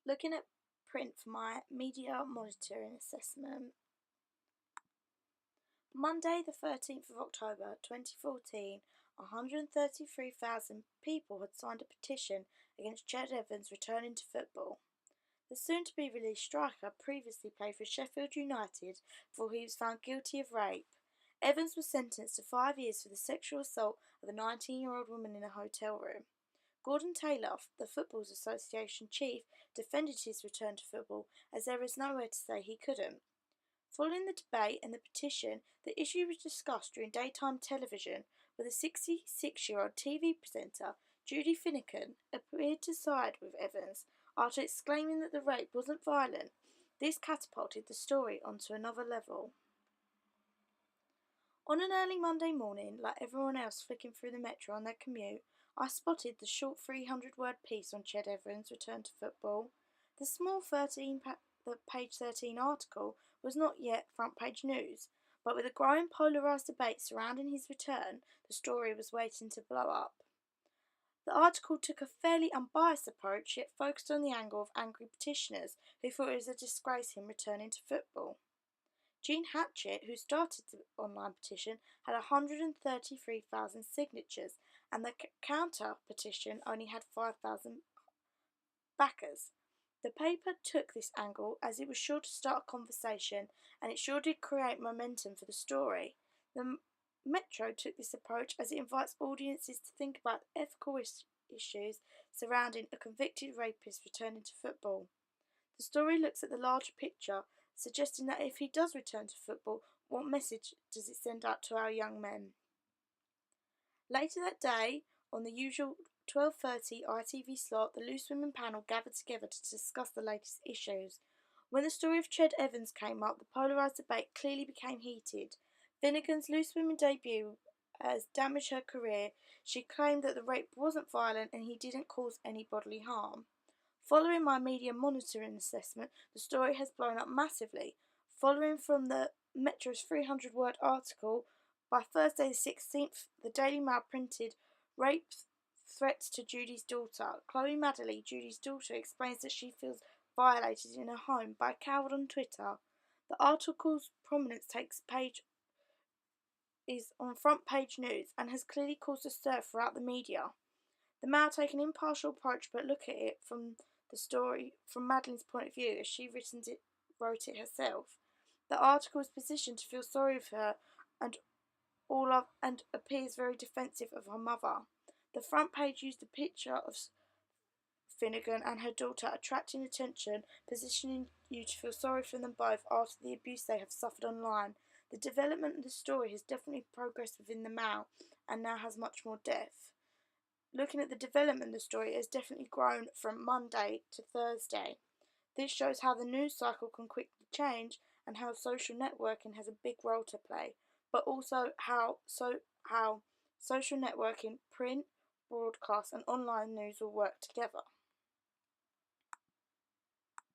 Looking at print for my media monitoring assessment. Monday, the 13th of October 2014, 133,000 people had signed a petition against Ched Evans returning to football. The soon-to-be released striker previously played for Sheffield United before he was found guilty of rape. Evans was sentenced to 5 years for the sexual assault of a 19-year-old woman in a hotel room. Gordon Taylor, the Footballers Association chief, defended his return to football as there is nowhere to say he couldn't. Following the debate and the petition, the issue was discussed during daytime television, where the 66-year-old TV presenter, Judy Finnegan, appeared to side with Evans after exclaiming that the rape wasn't violent. This catapulted the story onto another level. On an early Monday morning, like everyone else flicking through the metro on their commute, I spotted the short 300-word piece on Ched Evans' return to football. The small page 13 article was not yet front-page news, but with a growing polarised debate surrounding his return, the story was waiting to blow up. The article took a fairly unbiased approach, yet focused on the angle of angry petitioners who thought it was a disgrace him returning to football. Jean Hatchett, who started the online petition, had 133,000 signatures, and the counter petition only had 5,000 backers. The paper took this angle as it was sure to start a conversation, and it sure did create momentum for the story. The Metro took this approach as it invites audiences to think about ethical issues surrounding a convicted rapist returning to football. The story looks at the larger picture, suggesting that if he does return to football, what message does it send out to our young men? Later that day, on the usual 12:30 ITV slot, the Loose Women panel gathered together to discuss the latest issues. When the story of Ched Evans came up, the polarised debate clearly became heated. Finnegan's Loose Women debut has damaged her career. She claimed that the rape wasn't violent and he didn't cause any bodily harm. Following my media monitoring assessment, the story has blown up massively. Following from the Metro's 300-word article, by Thursday the 16th, the Daily Mail printed rape threats to Judy's daughter. Chloe Madeley, Judy's daughter, explains that she feels violated in her home by a coward on Twitter. The article's prominence is on front page news and has clearly caused a stir throughout the media. The Mail take an impartial approach but look at it from the story from Madeline's point of view as she wrote it herself. The article is positioned to feel sorry for her and appears very defensive of her mother. The front page used a picture of Finnegan and her daughter attracting attention, positioning you to feel sorry for them both after the abuse they have suffered online. The development of the story has definitely progressed within the Mail and now has much more depth. Looking at the development of the story, it has definitely grown from Monday to Thursday. This shows how the news cycle can quickly change and how social networking has a big role to play, but also how social networking, print, broadcast and online news will work together.